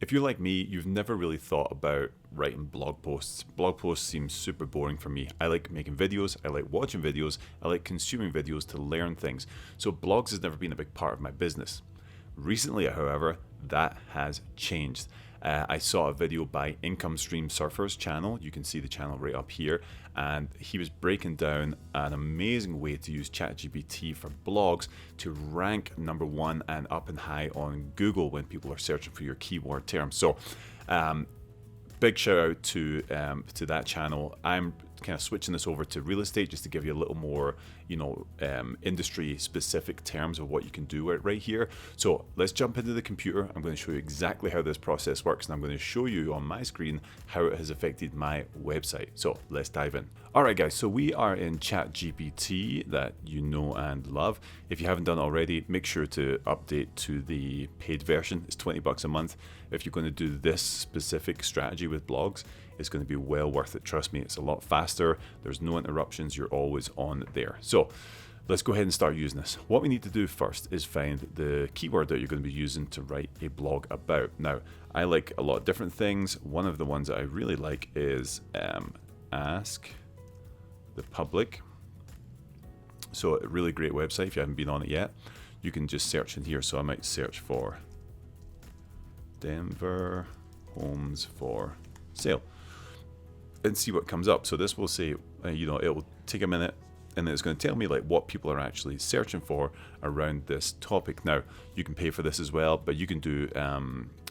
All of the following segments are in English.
If you're like me, you've never really thought about writing blog posts. Blog posts seem super boring for me. I like making videos, I like watching videos, I like consuming videos to learn things. So blogs has never been a big part of my business. Recently, however, that has changed. I saw a video by Income Stream Surfer's channel. You can see the channel right up here. And he was breaking down an amazing way to use ChatGPT for blogs to rank #1 and up and high on Google when people are searching for your keyword terms. So big shout out to that channel. I'm kind of switching this over to real estate just to give you a little more, industry specific terms of what you can do right here. So let's jump into the computer. I'm going to show you exactly how this process works, and I'm going to show you on my screen how it has affected my website. So let's dive in. All right, guys, so we are in ChatGPT that you know and love. If you haven't done already, make sure to update to the paid version. It's $20 a month. If you're going to do this specific strategy with blogs, it's going to be well worth it. Trust me, it's a lot faster. There's no interruptions. You're always on there. So let's go ahead and start using this. What we need to do first is find the keyword that you're going to be using to write a blog about. Now, I like a lot of different things. One of the ones that I really like is Ask the Public. So a really great website. If you haven't been on it yet, you can just search in here. So I might search for Denver homes for sale and see what comes up. So this will say, it will take a minute, and then it's going to tell me like what people are actually searching for around this topic. Now, you can pay for this as well, but you can do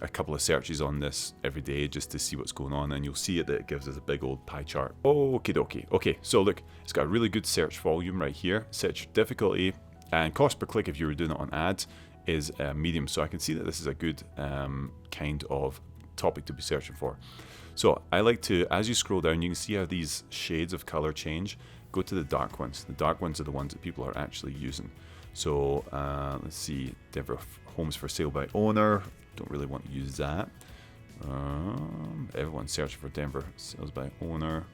a couple of searches on this every day just to see what's going on, and you'll see that it gives us a big old pie chart. Okie dokie. Okay, so look, it's got a really good search volume right here. Search difficulty and cost per click if you were doing it on ads is medium. So I can see that this is a good kind of topic to be searching for. So I like to, as you scroll down, you can see how these shades of color change. Go to the dark ones. The dark ones are the ones that people are actually using. So let's see, Denver homes for sale by owner. Don't really want to use that. Everyone's searching for Denver sales by owner.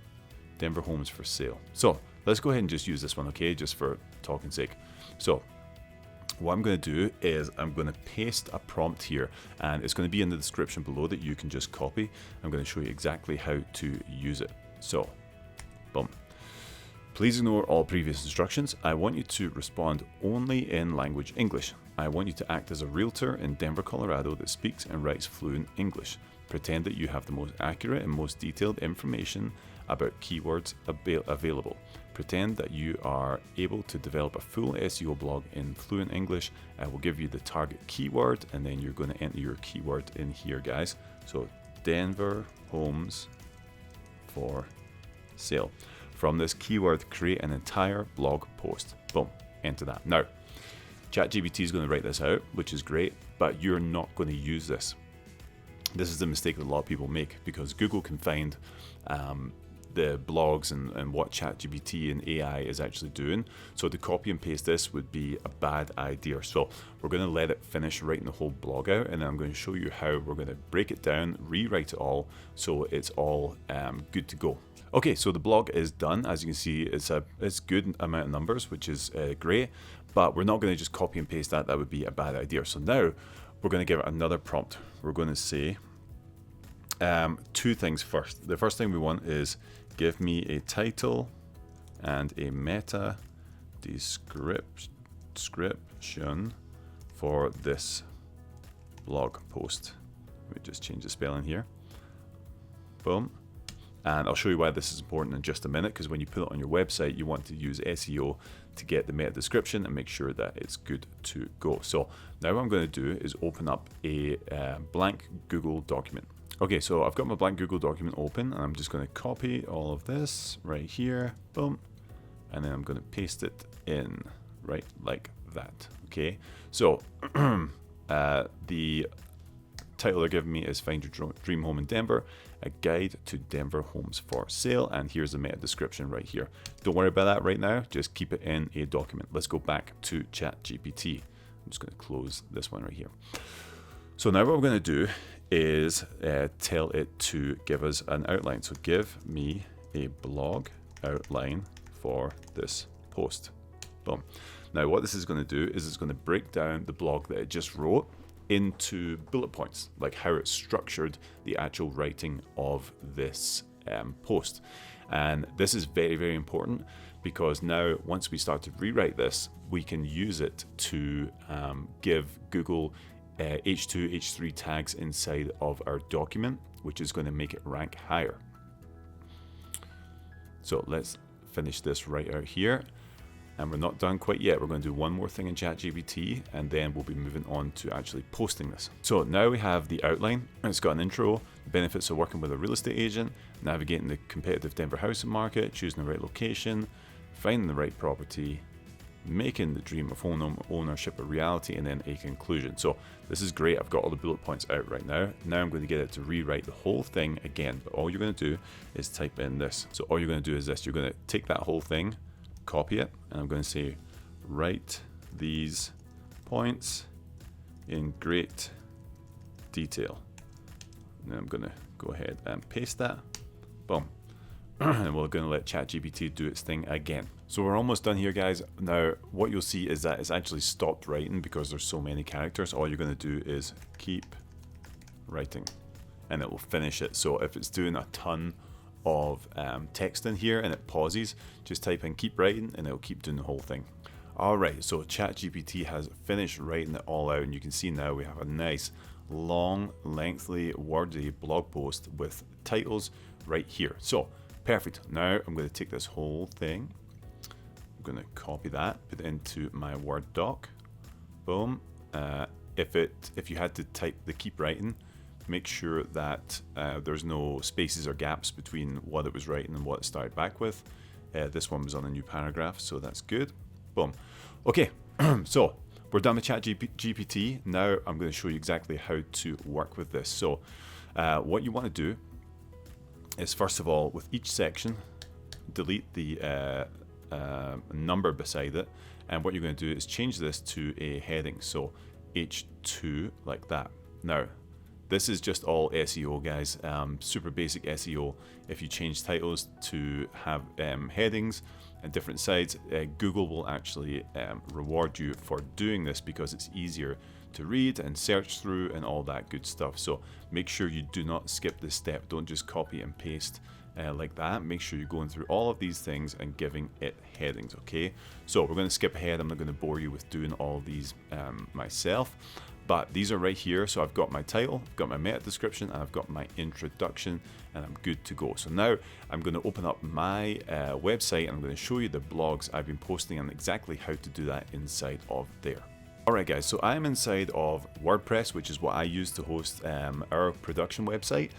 Denver homes for sale. So let's go ahead and just use this one, okay, just for talking's sake. So what I'm going to do is I'm going to paste a prompt here, and it's going to be in the description below that you can just copy. I'm going to show you exactly how to use it. So, boom. Please ignore all previous instructions. I want you to respond only in language English. I want you to act as a realtor in Denver, Colorado that speaks and writes fluent English. Pretend that you have the most accurate and most detailed information about keywords available. Pretend that you are able to develop a full SEO blog in fluent English. I will give you the target keyword, and then you're going to enter your keyword in here, guys. So Denver homes for sale. From this keyword, create an entire blog post. Boom, enter that. Now, ChatGPT is going to write this out, which is great, but you're not going to use this. This is the mistake that a lot of people make, because Google can find the blogs and what ChatGPT and AI is actually doing. So to copy and paste this would be a bad idea. So we're going to let it finish writing the whole blog out, and then I'm going to show you how we're going to break it down, rewrite it all, so it's all good to go. Okay, so the blog is done. As you can see, it's good amount of numbers, which is great, but we're not going to just copy and paste that. That would be a bad idea. So now we're going to give it another prompt. We're going to say two things first. The first thing we want is give me a title and a meta description for this blog post. Let me just change the spelling here. Boom. And I'll show you why this is important in just a minute, because when you put it on your website, you want to use SEO to get the meta description and make sure that it's good to go. So now what I'm going to do is open up a blank Google document. Okay, so I've got my blank Google document open, and I'm just going to copy all of this right here, boom, and then I'm going to paste it in right like that. Okay, so the title they're giving me is Find Your Dream Home in Denver, a guide to Denver homes for sale, and here's the meta description right here. Don't worry about that right now, just keep it in a document. Let's go back to ChatGPT. I'm just going to close this one right here. So now what we're going to do is tell it to give us an outline. So give me a blog outline for this post. Boom. Now what this is going to do is it's going to break down the blog that it just wrote into bullet points, like how it's structured the actual writing of this post. And this is very, very important, because now once we start to rewrite this, we can use it to give Google H2, H3 tags inside of our document, which is going to make it rank higher. So let's finish this right out here. And we're not done quite yet. We're going to do one more thing in ChatGPT, and then we'll be moving on to actually posting this. So now we have the outline. It's got an intro, benefits of working with a real estate agent, navigating the competitive Denver housing market, choosing the right location, finding the right property, making the dream of home ownership a reality, and then a conclusion. So this is great. I've got all the bullet points out right now. Now I'm going to get it to rewrite the whole thing again. But all you're going to do is type in this. So all you're going to do is this. You're going to take that whole thing, copy it, and I'm going to say write these points in great detail. And then I'm going to go ahead and paste that. Boom. And we're going to let ChatGPT do its thing again. So we're almost done here, guys. Now what you'll see is that it's actually stopped writing because there's so many characters. All you're going to do is keep writing and it will finish it. So if it's doing a ton of text in here and it pauses, just type in keep writing and it'll keep doing the whole thing. Alright, so ChatGPT has finished writing it all out, and you can see now we have a nice long, lengthy, wordy blog post with titles right here. So perfect. Now I'm going to take this whole thing, I'm going to copy that, put it into my Word doc. Boom. If you had to type the keep writing, make sure that there's no spaces or gaps between what it was writing and what it started back with. This one was on a new paragraph, so that's good. Boom. Okay, so we're done with ChatGPT. Now I'm going to show you exactly how to work with this. So what you want to do is, first of all, with each section, delete the number beside it. And what you're going to do is change this to a heading. So H2, like that. Now, this is just all SEO, guys. Super basic SEO. If you change titles to have headings and different sites, Google will actually reward you for doing this because it's easier to read and search through and all that good stuff. So make sure you do not skip this step. Don't just copy and paste like that. Make sure you're going through all of these things and giving it headings, okay? So we're going to skip ahead. I'm not going to bore you with doing all of these myself. But these are right here. So I've got my title, I've got my meta description, and I've got my introduction, and I'm good to go. So now I'm going to open up my website, and I'm going to show you the blogs I've been posting and exactly how to do that inside of there. Alright guys, so I'm inside of WordPress, which is what I use to host our production website.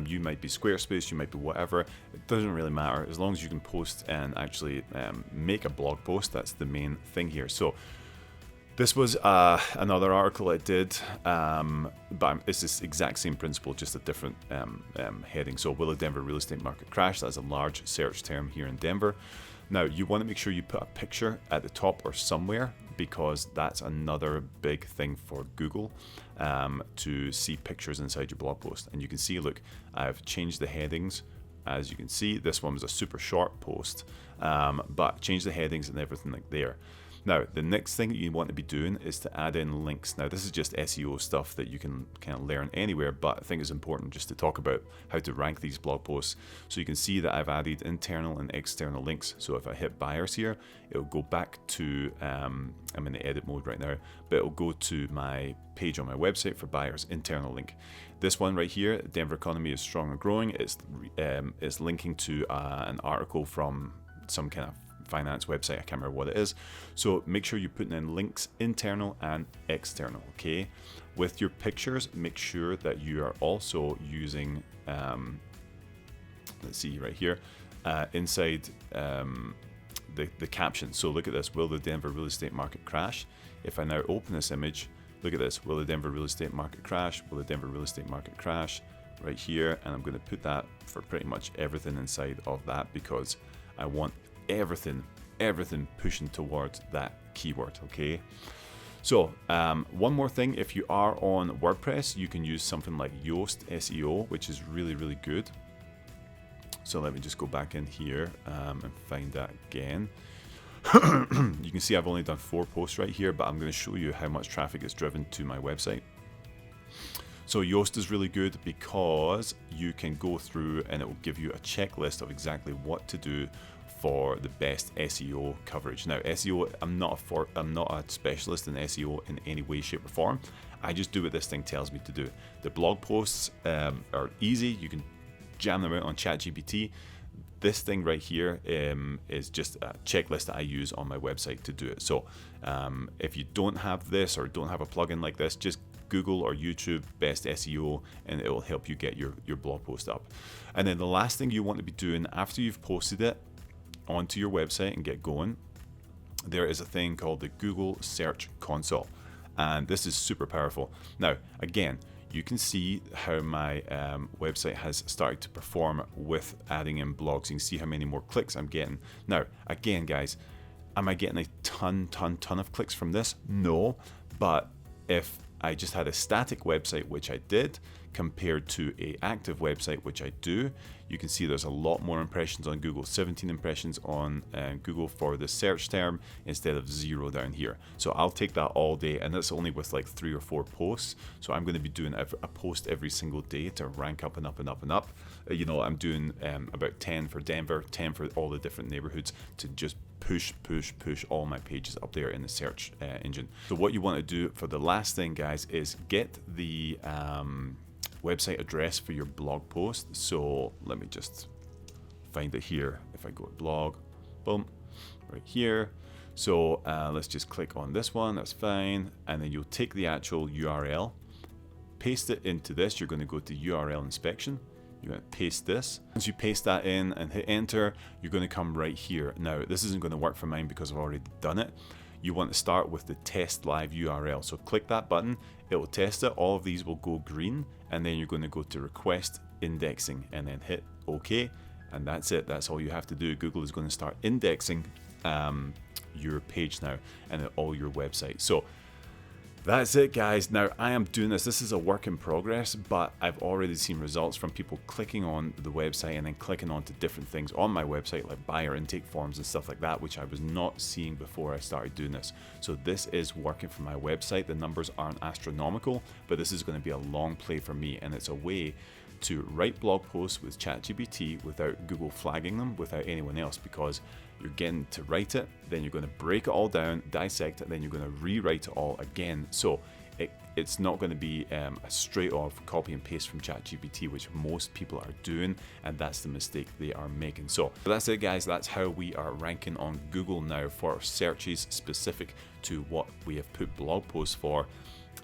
You might be Squarespace, you might be whatever. It doesn't really matter as long as you can post and actually make a blog post. That's the main thing here. So this was another article I did, but it's this exact same principle, just a different heading. So will the Denver real estate market crash? That's a large search term here in Denver. Now you want to make sure you put a picture at the top or somewhere, because that's another big thing for Google, to see pictures inside your blog post. And you can see, look, I've changed the headings. As you can see, this one was a super short post, but change the headings and everything like there. Now, the next thing that you want to be doing is to add in links. Now, this is just SEO stuff that you can kind of learn anywhere, but I think it's important just to talk about how to rank these blog posts. So you can see that I've added internal and external links. So if I hit buyers here, it'll go back to, I'm in the edit mode right now, but it'll go to my page on my website for buyers, internal link. This one right here, Denver economy is strong and growing. It's linking to an article from some kind of finance website, I can't remember what it is. So make sure you're putting in links internal and external, okay? With your pictures, make sure that you are also using, let's see right here, inside the caption. So look at this, will the Denver real estate market crash? If I now open this image, look at this, will the Denver real estate market crash? Will the Denver real estate market crash? Right here, and I'm going to put that for pretty much everything inside of that, because I want everything pushing towards that keyword, okay? So one more thing, if you are on WordPress, you can use something like Yoast SEO, which is really, really good. So let me just go back in here and find that again. You can see I've only done 4 posts right here, but I'm going to show you how much traffic is driven to my website. So Yoast is really good because you can go through and it will give you a checklist of exactly what to do for the best SEO coverage. Now, SEO, I'm not a specialist in SEO in any way, shape, or form. I just do what this thing tells me to do. The blog posts are easy. You can jam them out on ChatGPT. This thing right here is just a checklist that I use on my website to do it. So if you don't have this or don't have a plugin like this, just Google or YouTube best SEO and it will help you get your blog post up. And then the last thing you want to be doing after you've posted it onto your website and get going, there is a thing called the Google Search Console. And this is super powerful. Now, again, you can see how my website has started to perform with adding in blogs. You can see how many more clicks I'm getting. Now, again, guys, am I getting a ton of clicks from this? No, but if I just had a static website, which I did, compared to an active website, which I do, you can see there's a lot more impressions on Google, 17 impressions on Google for the search term instead of 0 down here. So I'll take that all day, and that's only with like 3 or 4 posts. So I'm going to be doing a post every single day to rank up and up and up and up. You know, I'm doing about 10 for Denver, 10 for all the different neighborhoods to just push all my pages up there in the search engine. So what you want to do for the last thing, guys, is get the website address for your blog post. So let me just find it here. If I go to blog, boom, right here. So let's just click on this one, that's fine. And then you'll take the actual URL, paste it into this. You're going to go to URL inspection. You're going to paste this. Once you paste that in and hit enter, you're going to come right here. Now, this isn't going to work for mine because I've already done it. You want to start with the test live URL. So click that button, it will test it. All of these will go green, and then you're going to go to request indexing and then hit OK. And that's it. That's all you have to do. Google is going to start indexing your page now and all your websites. So that's it, guys. Now, I am doing this. This is a work in progress, but I've already seen results from people clicking on the website and then clicking on to different things on my website, like buyer intake forms and stuff like that, which I was not seeing before I started doing this. So this is working for my website. The numbers aren't astronomical, but this is going to be a long play for me, and it's a way to write blog posts with ChatGPT without Google flagging them, without anyone else, because you're getting to write it, then you're going to break it all down, dissect it, then you're going to rewrite it all again. So it's not going to be a straight off copy and paste from ChatGPT, which most people are doing, and that's the mistake they are making. So that's it, guys. That's how we are ranking on Google now for searches specific to what we have put blog posts for.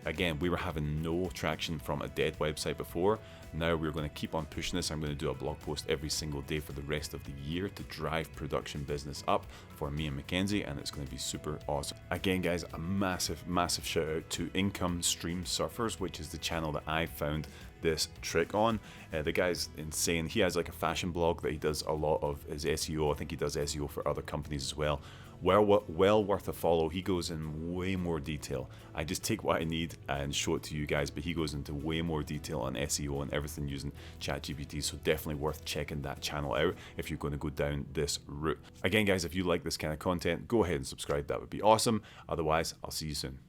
Again, we were having no traction from a dead website before. Now we're going to keep on pushing this. I'm going to do a blog post every single day for the rest of the year to drive production business up for me and Mackenzie, and it's going to be super awesome. Again, guys, a massive shout out to Income Stream Surfers, which is the channel that I found this trick on. The guy's insane. He has like a fashion blog that he does a lot of his SEO. I think he does SEO for other companies as well. Well worth a follow. He goes in way more detail. I just take what I need and show it to you guys, but he goes into way more detail on SEO and everything using ChatGPT, so definitely worth checking that channel out if you're going to go down this route. Again, guys, if you like this kind of content, go ahead and subscribe. That would be awesome. Otherwise, I'll see you soon.